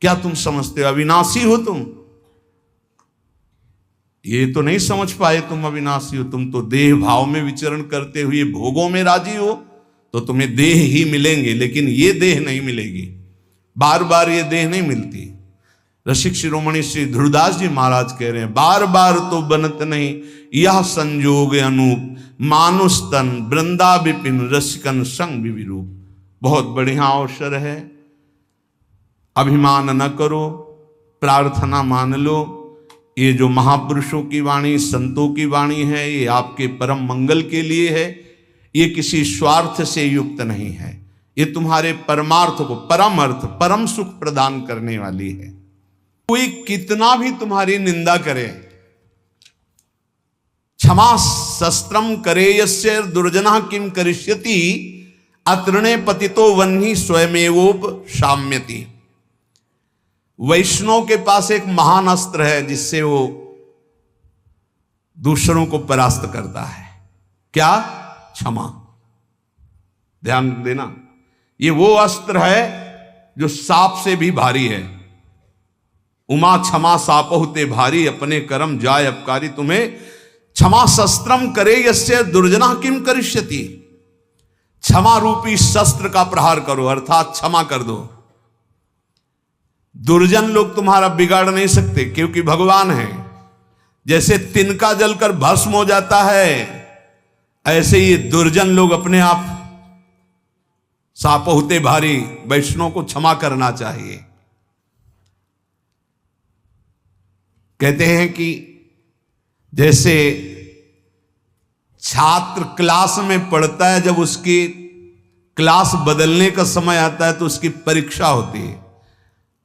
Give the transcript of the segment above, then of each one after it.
क्या तुम समझते हो अविनाशी हो तुम? ये तो नहीं समझ पाए तुम अविनाशी हो। तुम तो देह भाव में विचरण करते हुए भोगों में राजी हो, तो तुम्हें देह ही मिलेंगे, लेकिन ये देह नहीं मिलेगी, बार बार ये देह नहीं मिलती। रसिक शिरोमणि श्री ध्रुवदास जी महाराज कह रहे हैं, बार बार तो बनत नहीं यह संजोग अनूप, मानुष तन वृंदा विपिन रसिकन संग विरूप। बहुत बढ़िया अवसर है, अभिमान न करो, प्रार्थना मान लो। ये जो महापुरुषों की वाणी, संतों की वाणी है, ये आपके परम मंगल के लिए है, ये किसी स्वार्थ से युक्त नहीं है, ये तुम्हारे परमार्थ को, परम अर्थ, परम सुख प्रदान करने वाली है। कोई कितना भी तुम्हारी निंदा करे, क्षमा शस्त्रम करे यस्य दुर्जना किम करिष्यति, अतृणे पतितो वह्नि स्वयमेवोप शाम्यति। वैष्णव के पास एक महान अस्त्र है जिससे वो दूसरों को परास्त करता है। क्या? क्षमा। ध्यान देना, ये वो अस्त्र है जो सांप से भी भारी है। उमा क्षमा सापहुते भारी, अपने कर्म जाय अपकारी। तुम्हें क्षमा शस्त्रम करे यस्य दुर्जना किम करिष्यति, क्षमा रूपी शस्त्र का प्रहार करो, अर्थात क्षमा कर दो। दुर्जन लोग तुम्हारा बिगाड़ नहीं सकते, क्योंकि भगवान है। जैसे तिनका जलकर भस्म हो जाता है, ऐसे ही दुर्जन लोग अपने आप सापहुते भारी। वैष्णव को क्षमा करना चाहिए। कहते हैं कि जैसे छात्र क्लास में पढ़ता है, जब उसकी क्लास बदलने का समय आता है तो उसकी परीक्षा होती है,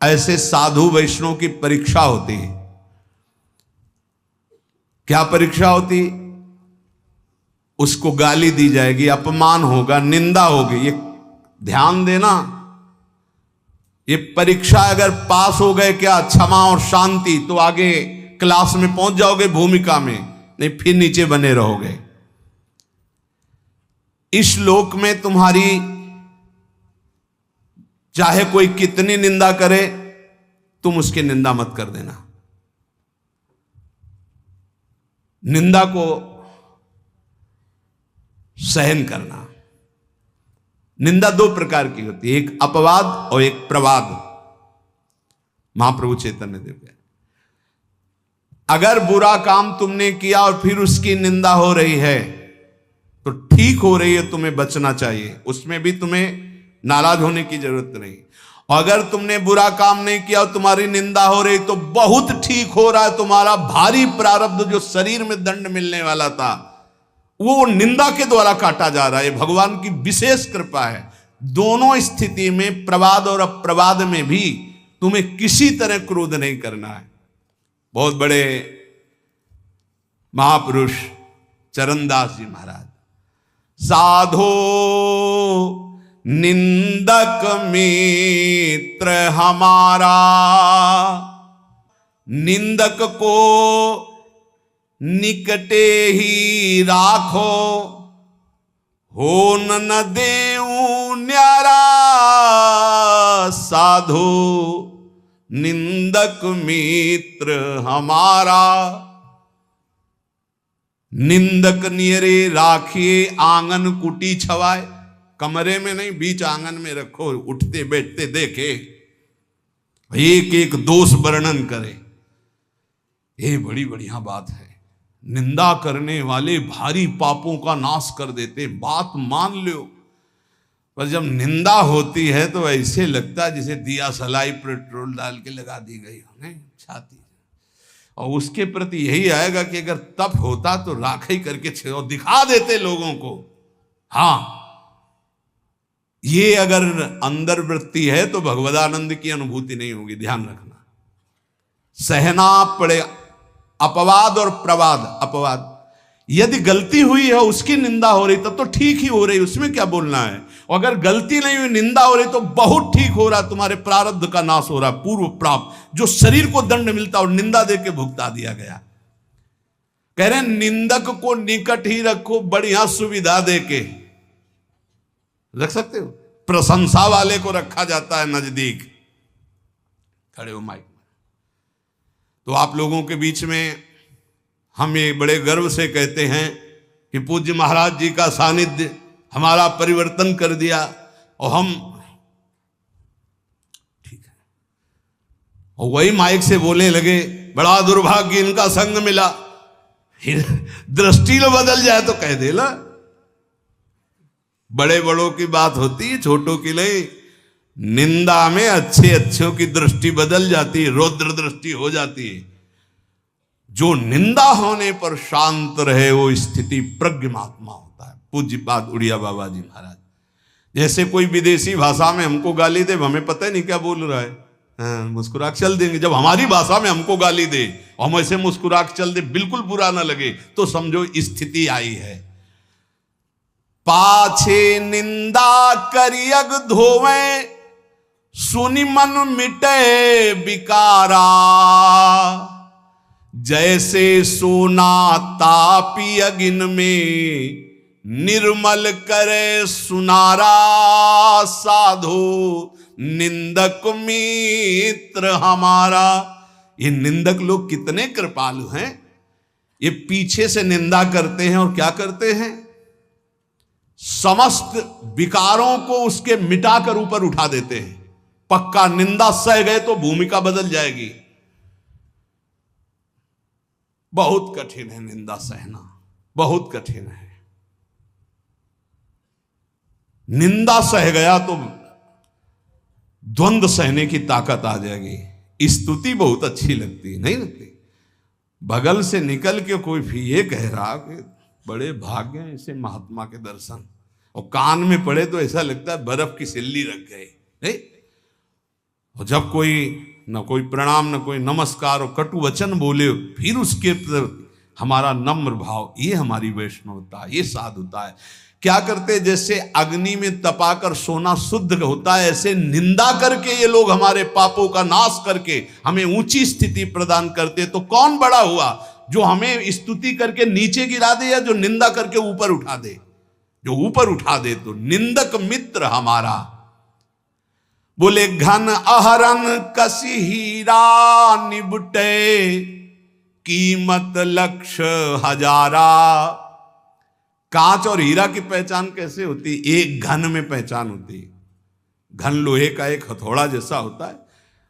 ऐसे साधु वैष्णव की परीक्षा होती है। क्या परीक्षा होती? उसको गाली दी जाएगी, अपमान होगा, निंदा होगी। ये ध्यान देना, ये परीक्षा अगर पास हो गए क्या, क्षमा और शांति, तो आगे क्लास में पहुंच जाओगे भूमिका में, नहीं फिर नीचे बने रहोगे। इस लोक में तुम्हारी चाहे कोई कितनी निंदा करे, तुम उसकी निंदा मत कर देना। निंदा को सहन करना। निंदा दो प्रकार की होती है, एक अपवाद और एक प्रवाद। महाप्रभु चैतन्य देव कह, अगर बुरा काम तुमने किया और फिर उसकी निंदा हो रही है तो ठीक हो रही है, तुम्हें बचना चाहिए, उसमें भी तुम्हें नाराज होने की जरूरत नहीं। और अगर तुमने बुरा काम नहीं किया और तुम्हारी निंदा हो रही तो बहुत ठीक हो रहा है। तुम्हारा भारी प्रारब्ध जो शरीर में दंड मिलने वाला था, वो निंदा के द्वारा काटा जा रहा है। भगवान की विशेष कृपा है। दोनों स्थिति में, प्रवाद और अप्रवाद में भी, तुम्हें किसी तरह क्रोध नहीं करना है। बहुत बड़े महापुरुष चरणदास जी महाराज, साधो निंदक मित्र हमारा, निंदक को निकटे ही राखो, हो न देऊ न्यारा, साधो निंदक मित्र हमारा। निंदक नियरे राखिए आंगन कुटी छवाए, कमरे में नहीं, बीच आंगन में रखो, उठते बैठते देखे, एक एक दोष वर्णन करे। ये बड़ी बढ़िया बात है। निंदा करने वाले भारी पापों का नाश कर देते, बात मान लो। पर जब निंदा होती है तो ऐसे लगता है जैसे दिया सलाई पेट्रोल डाल के लगा दी गई हो, नहीं छाती। और उसके प्रति यही आएगा कि अगर तप होता तो राखी करके और दिखा देते लोगों को। हाँ, ये अगर अंदर वृत्ति है तो भगवदानंद की अनुभूति नहीं होगी, ध्यान रखना। सहना पड़े अपवाद और प्रवाद। अपवाद, यदि गलती हुई है, उसकी निंदा हो रही तब तो ठीक ही हो रही, उसमें क्या बोलना है। और अगर गलती नहीं हुई, निंदा हो रही, तो बहुत ठीक हो रहा, तुम्हारे प्रारब्ध का नाश हो रहा, पूर्व प्राप्त जो शरीर को दंड मिलता और निंदा दे के भुगता दिया गया। कह रहे निंदक को निकट ही रखो, बढ़िया सुविधा दे के रख सकते हो। प्रशंसा वाले को रखा जाता है नजदीक, खड़े हो माइक में। तो आप लोगों के बीच में हम ये बड़े गर्व से कहते हैं कि पूज्य महाराज जी का सानिध्य हमारा परिवर्तन कर दिया, और हम ठीक है, और वही माइक से बोलने लगे, बड़ा दुर्भाग्य इनका संग मिला। दृष्टि लो बदल जाए तो कह दे ला, बड़े बड़ों की बात होती है, छोटों की नहीं। निंदा में अच्छे अच्छों की दृष्टि बदल जाती है, रौद्र दृष्टि हो जाती है। जो निंदा होने पर शांत रहे वो स्थिति प्रज्ञ महात्मा होता है। पूज्य बात उड़िया बाबा जी महाराज, जैसे कोई विदेशी भाषा में हमको गाली दे, हमें पता ही नहीं क्या बोल रहा है, मुस्कुरा के चल देंगे। जब हमारी भाषा में हमको गाली दे और हम ऐसे मुस्कुरा के चल दे, बिल्कुल बुरा ना लगे, तो समझो स्थिति आई है। पाछे निंदा करियग धोवे, सुनि मन मिटे विकारा। जैसे सोना तापी अगिन में, निर्मल करे सुनारा। साधो निंदक मित्र हमारा। ये निंदक लोग कितने कृपालु हैं। ये पीछे से निंदा करते हैं और क्या करते हैं, समस्त विकारों को उसके मिटाकर ऊपर उठा देते हैं। पक्का निंदा सह गए तो भूमिका बदल जाएगी। बहुत कठिन है निंदा सहना, बहुत कठिन है। निंदा सह गया तो द्वंद्व सहने की ताकत आ जाएगी। स्तुति बहुत अच्छी लगती, नहीं लगती? बगल से निकल के कोई भी ये कह रहा कि बड़े भाग्य हैं इसे महात्मा के दर्शन, और कान में पड़े तो ऐसा लगता है बर्फ की सिल्ली रख गए, नहीं? और जब कोई न कोई प्रणाम न कोई नमस्कार और कटु वचन बोले, फिर उसके हमारा नम्र भाव, ये हमारी वैष्णवता, ये साधुता है। क्या करते, जैसे अग्नि में तपाकर सोना शुद्ध होता है, ऐसे निंदा करके ये लोग हमारे पापों का नाश करके हमें ऊंची स्थिति प्रदान करते। तो कौन बड़ा हुआ, जो हमें स्तुति करके नीचे गिरा दे या जो निंदा करके ऊपर उठा दे? जो ऊपर उठा दे। तो निंदक मित्र हमारा। बोले घन अहरन कसी हीरा निबटे, कीमत लक्ष्य हजारा। कांच और हीरा की पहचान कैसे होती? एक घन में पहचान होती है। घन लोहे का एक हथौड़ा जैसा होता है,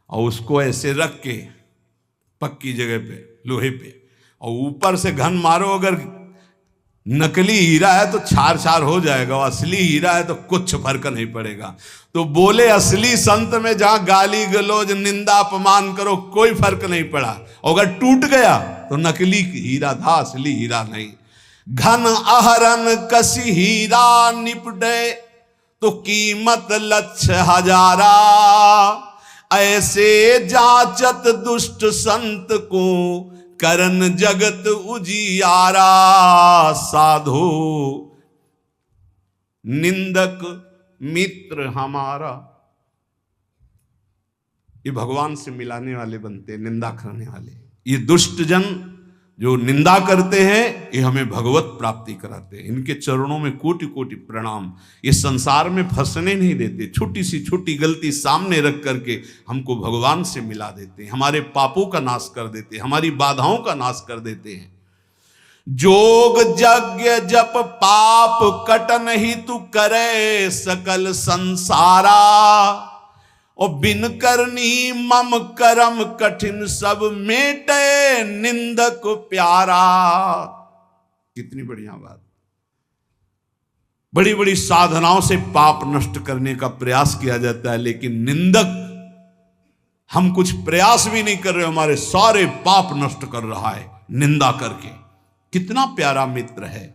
और उसको ऐसे रख के पक्की जगह पे, लोहे पे, और ऊपर से घन मारो। अगर नकली हीरा है तो छार छार हो जाएगा, और असली हीरा है तो कुछ फर्क नहीं पड़ेगा। तो बोले असली संत में जहां गाली गलौज निंदा अपमान करो कोई फर्क नहीं पड़ा, और अगर टूट गया तो नकली हीरा था, असली हीरा नहीं। घन अहरन कसी हीरा निपटे, तो कीमत लक्ष्य हजारा। ऐसे जाचत दुष्ट संत को, करन जगत उजियारा। साधो निंदक मित्र हमारा। ये भगवान से मिलाने वाले बनते, निंदा करने वाले। ये दुष्ट जन जो निंदा करते हैं, ये हमें भगवत प्राप्ति कराते हैं। इनके चरणों में कोटि कोटि प्रणाम। ये संसार में फंसने नहीं देते, छोटी सी छोटी गलती सामने रख करके हमको भगवान से मिला देते हैं, हमारे पापों का नाश कर देते हैं, हमारी बाधाओं का नाश कर देते हैं। जोग यज्ञ जप पाप कटन ही तू करे, सकल संसारा। और बिन करनी मम करम कठिन, सब मेटे निंदक प्यारा। कितनी बढ़िया बात। बड़ी बड़ी साधनाओं से पाप नष्ट करने का प्रयास किया जाता है, लेकिन निंदक, हम कुछ प्रयास भी नहीं कर रहे, हमारे सारे पाप नष्ट कर रहा है निंदा करके। कितना प्यारा मित्र है।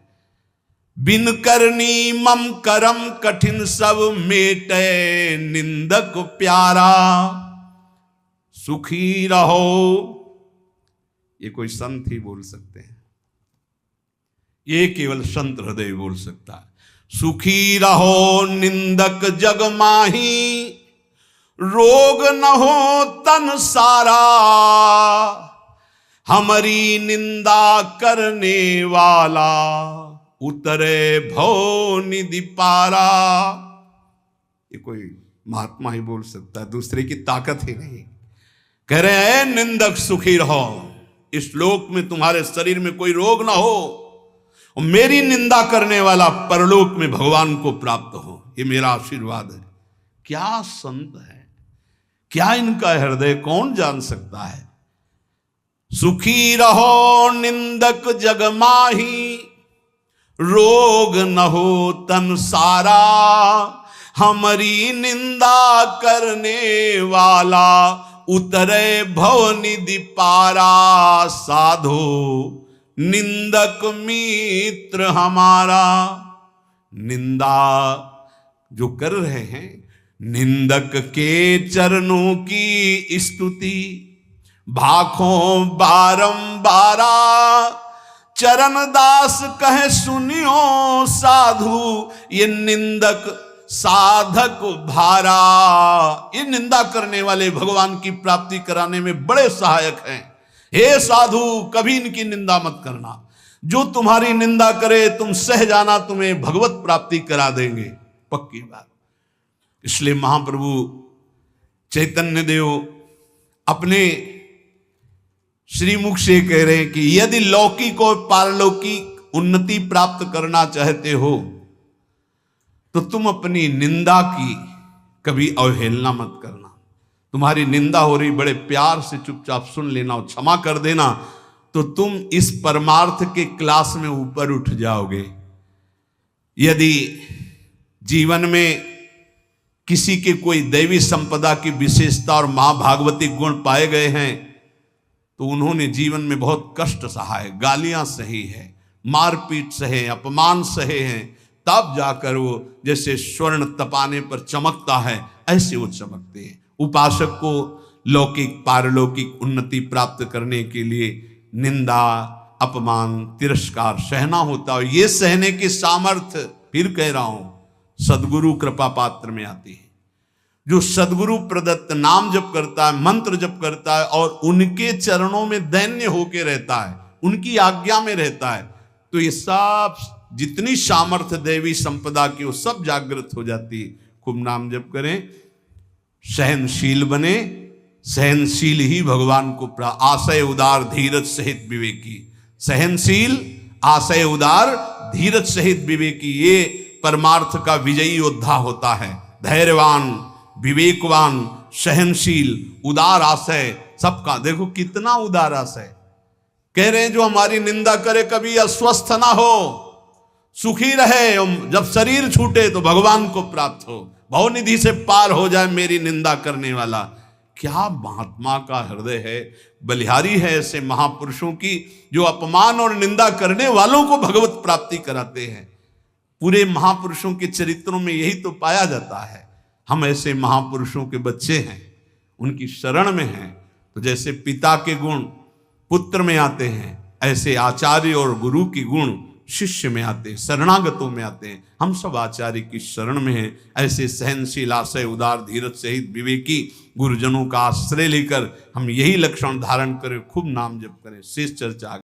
बिन करनी मम करम कठिन, सब मेटे निंदक प्यारा। सुखी रहो, ये कोई संत ही बोल सकते हैं, ये केवल संत हृदय बोल सकता है। सुखी रहो निंदक जग माही, रोग न हो तन सारा। हमारी निंदा करने वाला, उतरे भव निधि पारा। ये कोई महात्मा ही बोल सकता है, दूसरे की ताकत ही नहीं। कह रहे हैं निंदक सुखी रहो, इस लोक में तुम्हारे शरीर में कोई रोग ना हो, और मेरी निंदा करने वाला परलोक में भगवान को प्राप्त हो, ये मेरा आशीर्वाद है। क्या संत है, क्या इनका हृदय कौन जान सकता है। सुखी रहो निंदक जग माही, रोग न हो तन सारा, हमारी निंदा करने वाला उतरे भव निधि पारा, साधो निंदक मित्र हमारा। निंदा जो कर रहे हैं, निंदक के चरणों की स्तुति भाखों बारंबारा, चरण दास कहे सुनियो साधु, ये निंदक साधक भारा। ये निंदा करने वाले भगवान की प्राप्ति कराने में बड़े सहायक हैं। हे साधु, कभी इनकी निंदा मत करना, जो तुम्हारी निंदा करे तुम सह जाना, तुम्हें भगवत प्राप्ति करा देंगे, पक्की बात। इसलिए महाप्रभु चैतन्य देव अपने श्रीमुख से कह रहे हैं कि यदि लौकिक और पारलौकिक उन्नति प्राप्त करना चाहते हो तो तुम अपनी निंदा की कभी अवहेलना मत करना। तुम्हारी निंदा हो रही, बड़े प्यार से चुपचाप सुन लेना और क्षमा कर देना, तो तुम इस परमार्थ के क्लास में ऊपर उठ जाओगे। यदि जीवन में किसी के कोई दैवी संपदा की विशेषता और मां भागवती गुण पाए गए हैं तो उन्होंने जीवन में बहुत कष्ट सहा है, गालियां सही है, मारपीट सहे, अपमान सहे हैं, तब जाकर वो जैसे स्वर्ण तपाने पर चमकता है ऐसे वो चमकते हैं। उपासक को लौकिक पारलौकिक उन्नति प्राप्त करने के लिए निंदा, अपमान, तिरस्कार सहना होता है। ये सहने की सामर्थ्य, फिर कह रहा हूं, सदगुरु कृपा पात्र में आती है। जो सदगुरु प्रदत्त नाम जप करता है, मंत्र जप करता है और उनके चरणों में दैन्य होके रहता है, उनकी आज्ञा में रहता है, तो ये सब जितनी सामर्थ्य देवी संपदा की वो सब जागृत हो जाती है। खूब नाम जप करें, सहनशील बने, सहनशील ही भगवान को आशय उदार धीरज सहित विवेकी। सहनशील, आशय उदार, धीरज सहित विवेकी, ये परमार्थ का विजयी योद्धा होता है। धैर्यवान, विवेकवान, सहनशील, उदार आशय, सबका देखो कितना उदार आशय। कह रहे हैं जो हमारी निंदा करे कभी अस्वस्थ ना हो, सुखी रहे, जब शरीर छूटे तो भगवान को प्राप्त हो, भवनिधि से पार हो जाए मेरी निंदा करने वाला। क्या महात्मा का हृदय है, बलिहारी है ऐसे महापुरुषों की जो अपमान और निंदा करने वालों को भगवत प्राप्ति कराते हैं। पूरे महापुरुषों के चरित्रों में यही तो पाया जाता है। हम ऐसे महापुरुषों के बच्चे हैं, उनकी शरण में हैं, तो जैसे पिता के गुण पुत्र में आते हैं, ऐसे आचार्य और गुरु की गुण शिष्य में आते हैं, शरणागतों में आते हैं। हम सब आचार्य की शरण में हैं। ऐसे सहनशील, आशय उदार, धीरज सहित विवेकी गुरुजनों का आश्रय लेकर हम यही लक्षण धारण करें, खूब नाम जप करें। शेष चर्चा